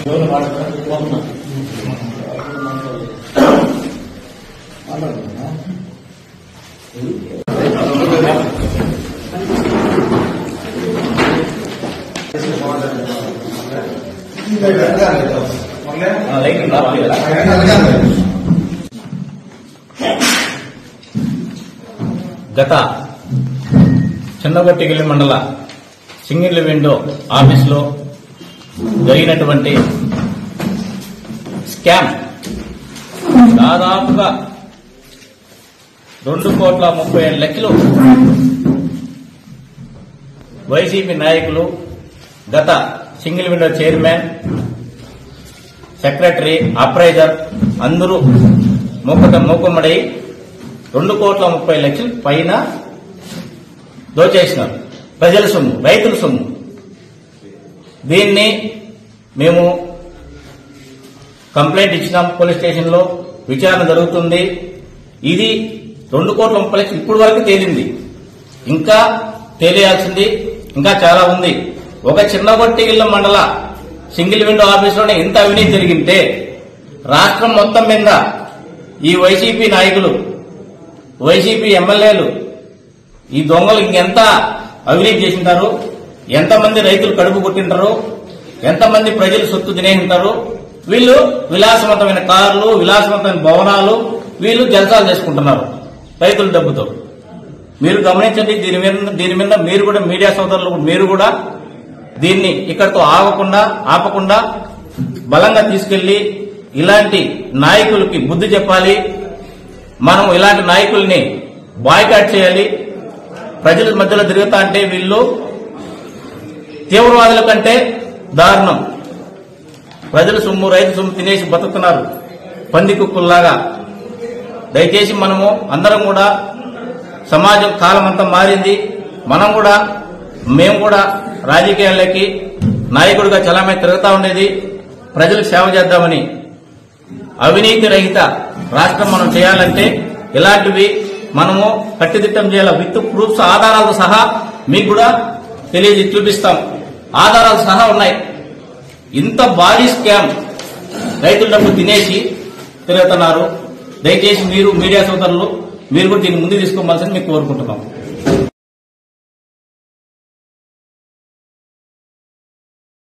గత చిన్నగొట్టిగిల్లి మండల single window ఆఫీసులో జరిగినటువంటి స్కామ్ దాదాపుగా 2,30,00,000 వైసీపీ నాయకులు, గత single window chairman, secretary, appraiser అందరూ మూకుమ్మడి 2,30,00,000 పైన దోచేసినారు. ప్రజల సొమ్ము, రైతుల సొమ్ము. దీన్ని మేము కంప్లైంట్ ఇచ్చినాం. పోలీస్ స్టేషన్లో విచారణ జరుగుతుంది. ఇది 2,30,00,000 ఇప్పుడు వరకు తేలింది. ఇంకా తేలియాల్సింది ఇంకా చాలా ఉంది. ఒక చిన్నగొట్టిగిల్లి మండల సింగిల్ విండో ఆఫీసులోనే ఇంత అవినీతి జరిగింటే రాష్ట్రం మొత్తం మీద ఈ వైసీపీ నాయకులు, వైసీపీ ఎమ్మెల్యేలు, ఈ దొంగలు ఇంకెంత అవినీతి చేసింటారు, ఎంతమంది రైతులు కడుపు కొట్టింటారు, ఎంతమంది ప్రజలు సొత్తు తినేసింటారు. వీళ్ళు విలాసవంతమైన కార్లు, విలాసవంతమైన భవనాలు, వీళ్ళు జల్సాలు చేసుకుంటున్నారు రైతుల డబ్బుతో. మీరు గమనించండి. దీని మీద మీరు కూడా, మీడియా సోదరులు మీరు కూడా దీన్ని ఇక్కడితో ఆపకుండా బలంగా తీసుకెళ్లి ఇలాంటి నాయకులకి బుద్ధి చెప్పాలి. మనం ఇలాంటి నాయకుల్ని బాయ్కాట్ చేయాలి. ప్రజల మధ్యలో తిరుగుతా అంటే వీళ్ళు తీవ్రవాదుల కంటే దారుణం. ప్రజల సొమ్ము, రైతు సొమ్ము తినేసి బతుకుతున్నారు పంది కుక్కుల్లాగా. దయచేసి మనము అందరం కూడా, సమాజం కాలం అంతా మారింది. మేము కూడా రాజకీయాల్లోకి నాయకుడిగా చలామణి తిరుగుతా ఉండేది. ప్రజలకు సేవ చేద్దామని. అవినీతి రహిత రాష్ట్రం మనం చేయాలంటే ఇలాంటివి మనము కట్టుదిట్టం చేయాలి. విత్ ప్రూఫ్స్, ఆధారాలతో సహా మీకు కూడా చూపిస్తాం. ఆధారాలు సహా ఉన్నాయి. ఇంత భారీ స్కామ్ రైతుల డబ్బు తినేసి తిరుగుతున్నారు. దయచేసి మీరు, మీడియా సోదరులు, మీరు కూడా దీన్ని ముందు తీసుకోవాల్సింది మీకు కోరుకుంటున్నాం.